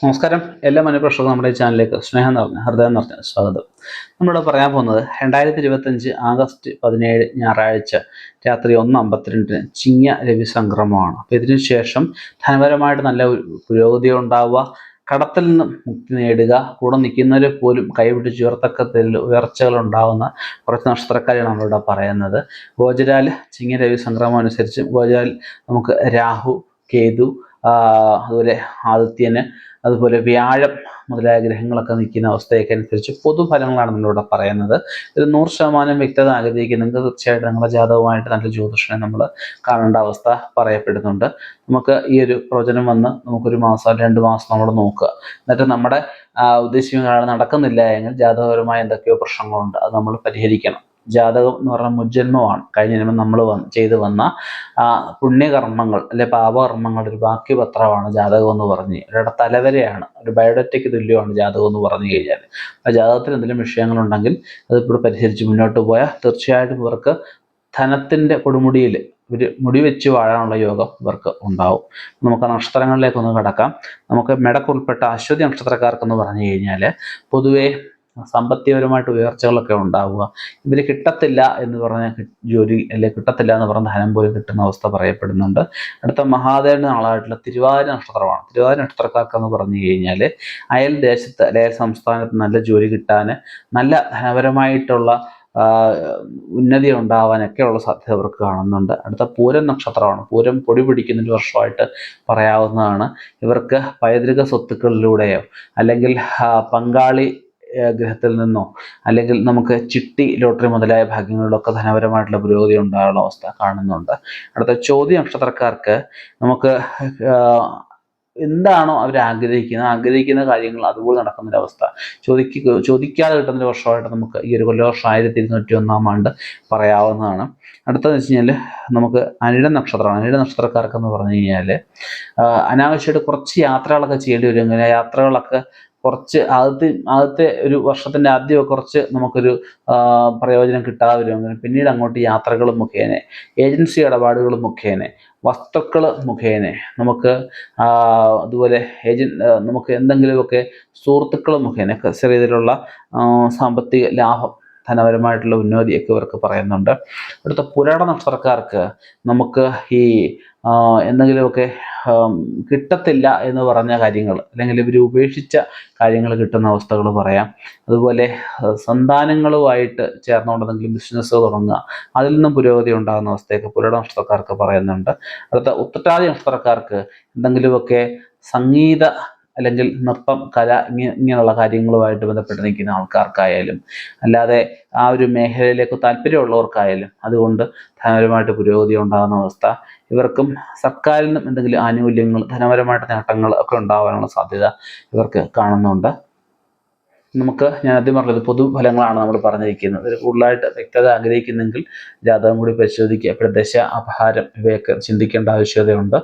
നമസ്കാരം. എല്ലാ മനഃപ്രേക്ഷകർക്കും നമ്മുടെ ഈ ചാനലിലേക്ക് സ്നേഹം നിറഞ്ഞ ഹൃദയം നിറഞ്ഞ സ്വാഗതം. നമ്മളിവിടെ പറയാൻ പോകുന്നത് 2025 ആഗസ്റ്റ് 17 ഞായറാഴ്ച രാത്രി 1:52 ചിങ്ങ രവി സംക്രമമാണ്. അപ്പോൾ ഇതിനു ശേഷം ധനപരമായിട്ട് നല്ല പുരോഗതി ഉണ്ടാവുക, കടത്തിൽ നിന്ന് മുക്തി നേടുക, കൂടെ നിൽക്കുന്നവരെ പോലും കൈപിടിച്ച് ഉയർത്തക്കത്തിൽ ഉയർച്ചകൾ ഉണ്ടാകുന്ന കുറച്ച് നക്ഷത്രക്കാരെയാണ് നമ്മളിവിടെ പറയുന്നത്. ഗോചരാൽ ചിങ്ങ രവി സംക്രമം അനുസരിച്ച് ഗോചരാൽ നമുക്ക് രാഹു, കേതു, അതുപോലെ ആദിത്യന്, അതുപോലെ വ്യാഴം മുതലായ ഗ്രഹങ്ങളൊക്കെ നിൽക്കുന്ന അവസ്ഥയൊക്കെ അനുസരിച്ച് പൊതുഫലങ്ങളാണ് നമ്മളിവിടെ പറയുന്നത്. ഇത് 100% വ്യക്തത ആഗ്രഹിക്കുന്നെങ്കിൽ തീർച്ചയായിട്ടും നിങ്ങളുടെ ജാതകമായിട്ട് നല്ല ജ്യോതിഷനെ നമ്മൾ കാണേണ്ട അവസ്ഥ പറയപ്പെടുന്നുണ്ട്. നമുക്ക് ഈ ഒരു പ്രവചനം വന്ന് നമുക്കൊരു മാസം 2 മാസം നമ്മൾ നോക്കുക. എന്നിട്ട് നമ്മുടെ ഉദ്ദേശിക്കുന്ന നടക്കുന്നില്ല എങ്കിൽ ജാതകപരമായ എന്തൊക്കെയോ പ്രശ്നങ്ങളുണ്ട്, അത് നമ്മൾ പരിഹരിക്കണം. ജാതകം എന്ന് പറഞ്ഞാൽ മുജ്ജന്മമാണ്. കഴിഞ്ഞ ജന്മം നമ്മൾ ചെയ്തു വന്ന പുണ്യകർമ്മങ്ങൾ അല്ലെ പാപകർമ്മങ്ങളുടെ ഒരു ബാക്കി പത്രമാണ് ജാതകം എന്ന് പറഞ്ഞ് ഒരിടത്ത് തലവരെയാണ്, ഒരു ബയോഡറ്റയ്ക്ക് തുല്യമാണ് ജാതകം എന്ന് പറഞ്ഞു കഴിഞ്ഞാൽ. ആ ജാതകത്തിൽ എന്തെങ്കിലും വിഷയങ്ങളുണ്ടെങ്കിൽ അതിപ്പോൾ പരിഹരിച്ച് മുന്നോട്ട് പോയാൽ തീർച്ചയായിട്ടും ഇവർക്ക് ധനത്തിൻ്റെ കൊടുമുടിയിൽ ഒരു മുടി വെച്ച് വാഴാനുള്ള യോഗം ഇവർക്ക് ഉണ്ടാവും. നമുക്ക് നക്ഷത്രങ്ങളിലേക്കൊന്ന് കടക്കാം. നമുക്ക് മെടക്കുൾപ്പെട്ട അശ്വതി നക്ഷത്രക്കാർക്കെന്ന് പറഞ്ഞു കഴിഞ്ഞാൽ പൊതുവേ സാമ്പത്തികപരമായിട്ട് ഉയർച്ചകളൊക്കെ ഉണ്ടാവുക. ഇവർ കിട്ടത്തില്ല എന്ന് പറഞ്ഞ ജോലി അല്ലെങ്കിൽ കിട്ടത്തില്ല എന്ന് പറഞ്ഞ ധനം പോലും കിട്ടുന്ന അവസ്ഥ പറയപ്പെടുന്നുണ്ട്. അടുത്ത മഹാദേവൻ്റെ നാളായിട്ടുള്ള തിരുവാതിര നക്ഷത്രമാണ്. തിരുവാതിര നക്ഷത്രക്കാർക്കെന്ന് പറഞ്ഞു കഴിഞ്ഞാൽ അയൽ ദേശത്ത് അല്ലെങ്കിൽ സംസ്ഥാനത്ത് നല്ല ജോലി കിട്ടാൻ, നല്ല ധനപരമായിട്ടുള്ള ഉന്നതി ഉണ്ടാവാനൊക്കെയുള്ള സാധ്യത അവർക്ക് കാണുന്നുണ്ട്. അടുത്ത പൂരം നക്ഷത്രമാണ്. പൂരം പൊടി പിടിക്കുന്നൊരു വർഷമായിട്ട് പറയാവുന്നതാണ്. ഇവർക്ക് പൈതൃക സ്വത്തുക്കളിലൂടെയോ അല്ലെങ്കിൽ പങ്കാളി ഗ്രഹത്തിൽ നിന്നോ അല്ലെങ്കിൽ നമുക്ക് ചിട്ടി, ലോട്ടറി മുതലായ ഭാഗ്യങ്ങളിലൊക്കെ ധനപരമായിട്ടുള്ള പുരോഗതി ഉണ്ടാകാനുള്ള അവസ്ഥ കാണുന്നുണ്ട്. അടുത്ത ചോദ്യ നക്ഷത്രക്കാർക്ക് നമുക്ക് എന്താണോ അവർ ആഗ്രഹിക്കുന്ന കാര്യങ്ങൾ അതുപോലെ നടക്കുന്നൊരവസ്ഥ, ചോദിക്കാതെ കിട്ടുന്നൊരു വർഷമായിട്ട് നമുക്ക് ഈ ഒരു കൊല്ലവർഷം 1201 ആണ്ട് പറയാവുന്നതാണ്. അടുത്തതെന്ന് വെച്ച് കഴിഞ്ഞാൽ നമുക്ക് അനിഴ നക്ഷത്രമാണ്. അനിഴ നക്ഷത്രക്കാർക്കെന്ന് പറഞ്ഞു കഴിഞ്ഞാൽ അനാവശ്യമായിട്ട് കുറച്ച് യാത്രകളൊക്കെ ചെയ്യേണ്ടി വരും. ഇങ്ങനെ യാത്രകളൊക്കെ കുറച്ച് ആദ്യത്തെ ഒരു വർഷത്തിൻ്റെ ആദ്യമൊക്കെ കുറച്ച് നമുക്കൊരു പ്രയോജനം കിട്ടാതെ വരും. പിന്നീട് അങ്ങോട്ട് യാത്രകൾ മുഖേന, ഏജൻസി ഇടപാടുകൾ മുഖേന, വസ്തുക്കൾ മുഖേന നമുക്ക് അതുപോലെ നമുക്ക് എന്തെങ്കിലുമൊക്കെ സുഹൃത്തുക്കൾ മുഖേന ചെറിയ രീതിയിലുള്ള സാമ്പത്തിക ലാഭം, ധനപരമായിട്ടുള്ള ഉന്നതിയൊക്കെ ഇവർക്ക് പറയുന്നുണ്ട്. അടുത്ത പുരാട നക്ഷത്രക്കാർക്ക് നമുക്ക് ഈ എന്തെങ്കിലുമൊക്കെ കിട്ടത്തില്ല എന്ന് പറഞ്ഞ കാര്യങ്ങൾ അല്ലെങ്കിൽ ഇവർ ഉപേക്ഷിച്ച കാര്യങ്ങൾ കിട്ടുന്ന അവസ്ഥകൾ പറയാം. അതുപോലെ സന്താനങ്ങളുമായിട്ട് ചേർന്നുകൊണ്ട് എന്തെങ്കിലും ബിസിനസ് തുടങ്ങുക, അതിൽ നിന്നും പുരോഗതി ഉണ്ടാകുന്ന അവസ്ഥയൊക്കെ പുരാട നക്ഷത്രക്കാർക്ക് പറയുന്നുണ്ട്. അടുത്ത ഉത്രട്ടാതി നക്ഷത്രക്കാർക്ക് എന്തെങ്കിലുമൊക്കെ സംഗീത അല്ലെങ്കിൽ നൃത്തം, കല ഇങ്ങനെയുള്ള കാര്യങ്ങളുമായിട്ട് ബന്ധപ്പെട്ട് നിൽക്കുന്ന ആൾക്കാർക്കായാലും അല്ലാതെ ആ ഒരു മേഖലയിലേക്ക് താല്പര്യമുള്ളവർക്കായാലും അതുകൊണ്ട് ധനപരമായിട്ട് പുരോഗതി ഉണ്ടാകുന്ന അവസ്ഥ. ഇവർക്കും സർക്കാരിൽ നിന്നും എന്തെങ്കിലും ആനുകൂല്യങ്ങൾ, ധനപരമായിട്ട് നേട്ടങ്ങൾ ഒക്കെ ഉണ്ടാകാനുള്ള സാധ്യത ഇവർക്ക് കാണുന്നുണ്ട്. ഞാൻ ആദ്യം പറഞ്ഞത് പൊതുഫലങ്ങളാണ് നമ്മൾ പറഞ്ഞിരിക്കുന്നത്. കൂടുതലായിട്ട് വ്യക്തത ആഗ്രഹിക്കുന്നെങ്കിൽ ജാതകം കൂടി പരിശോധിക്കുക. ഇപ്പോൾ ദശ, അപഹാരം ഇവയൊക്കെ ചിന്തിക്കേണ്ട ആവശ്യകതയുണ്ട്.